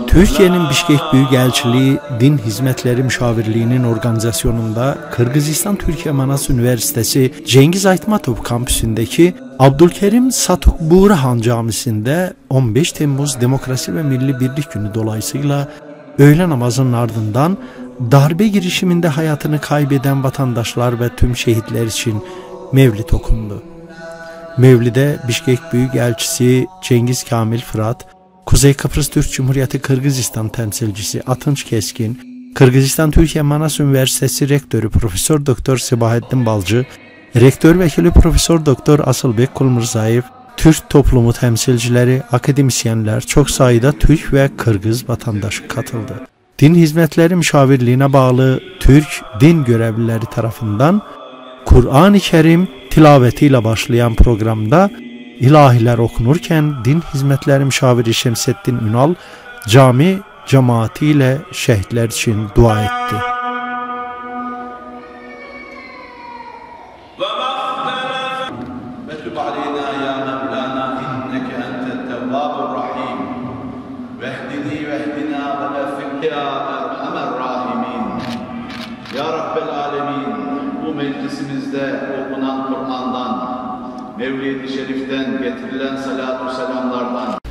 Türkiye'nin Bişkek Büyükelçiliği Din Hizmetleri Müşavirliği'nin organizasyonunda Kırgızistan Türkiye Manas Üniversitesi Cengiz Aytmatov kampüsündeki Abdülkerim Satuk Buğrahan Camisi'nde 15 Temmuz Demokrasi ve Milli Birlik Günü dolayısıyla öğle namazının ardından darbe girişiminde hayatını kaybeden vatandaşlar ve tüm şehitler için mevlid okundu. Mevlide Bişkek Büyükelçisi Cengiz Kamil Fırat, Kuzey Kıbrıs Türk Cumhuriyeti Kırgızistan temsilcisi Atınç Keskin, Kırgızistan Türkiye Manas Üniversitesi Rektörü Profesör Doktor Sibahattin Balcı, Rektör Vekili Profesör Doktor Asılbek Kulmurzayev, Türk toplumu temsilcileri, akademisyenler, çok sayıda Türk ve Kırgız vatandaşı katıldı. Din Hizmetleri Müşavirliğine bağlı Türk din görevlileri tarafından Kur'an-ı Kerim tilavetiyle başlayan programda ilahiler okunurken Din Hizmetleri Müşaviri Şemsettin Ünal cami cemaatiyle şehitler için dua etti. Ya Rabbel Alemin, bu meclisimizde okunan Kur'an'dan, Mevlid-i Şerif'ten getirilen salatu selamlardan